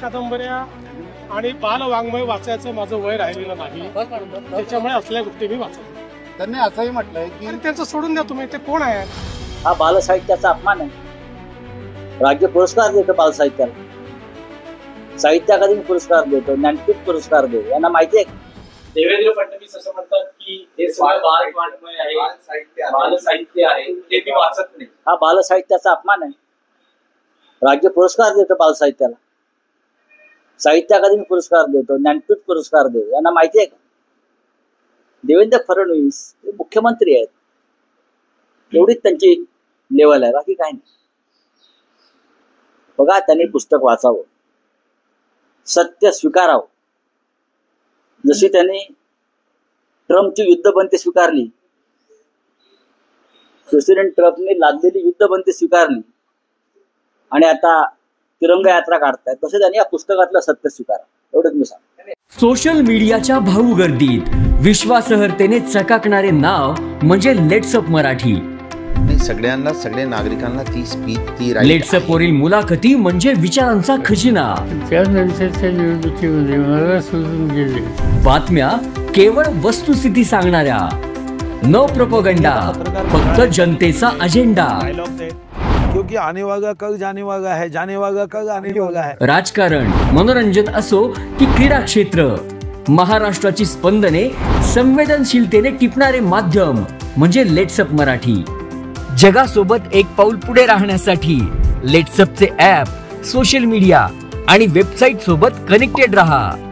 कादंबऱ्या आणि बालवाङ्मय वाचायचं माझं वय राहिलेलं नाही, त्याच्यामुळे असल्या गोष्टी मी वाचतो. त्यांनी असंही म्हटलंय की त्यांचं सोडून द्या तुम्ही, ते कोण आहे? हा बालसाहित्याचा अपमान आहे. राज्य पुरस्कार देतो बालसाहित्याला, साहित्य अकादमी पुरस्कार देतो, ज्ञानपीठ पुरस्कार देतो. यांना माहिती आहे. देवेंद्र फडणवीस असं म्हणतात की हे बालवाङ्मय आहे, बालसाहित्य आहे, ते मी वाचत नाही. हा बालसाहित्याचा अपमान आहे. राज्य पुरस्कार देतो बालसाहित्याला, साहित्य अकादमी पुरस्कार देतो, ज्ञानपीठ पुरस्कार देतो. यांना माहिती आहे का? देवेंद्र फडणवीस हे मुख्यमंत्री आहेत, एवढीच त्यांची लेवल आहे, बाकी काय नाही. बघा, त्यांनी पुस्तक वाचावं, सत्य स्वीकारावं. जशी त्यांनी ट्रम्पची युद्धबंदी स्वीकारली, प्रेसिडेंट ट्रम्पने लादलेली युद्धबंदी स्वीकारली आणि आता तिरंगा यात्रा काढतायत, तसे त्यांनी या पुस्तकातलं सत्य स्वीकारा. एवढंच मी सांगतो. सोशल मीडियाच्या भाऊ गर्दीत विश्वासार्हतेने चकाकणारे नाव म्हणजे लेट्सअप मराठी. सगळ्यांना, सगळ्या नागरिकांना ती स्पीच, ती लेट्सअप वरील मुलाखती म्हणजे विचारांचा खजिना. त्यानंतरच्या निवडणुकीमध्ये मला सोडून गेले. बातम्या केवळ वस्तुस्थिती सांगणाऱ्या, न प्रोपगंडा, फक्त जनतेचा अजेंडा. क्योंकि आने वाला कल जाने वाला है, जाने वाला कल आने वाला है. राजकारण, मनोरंजन असो की क्रीडा क्षेत्र, महाराष्ट्राची स्पंदने संवेदनशीलतेने टिपणारे माध्यम म्हणजे लेट्सअप मराठी. जगासोबत एक पाऊल पुढे राहण्यासाठी लेट्सअपचे ॲप, सोशल मीडिया आणि वेबसाईट सोबत कनेक्टेड रहा.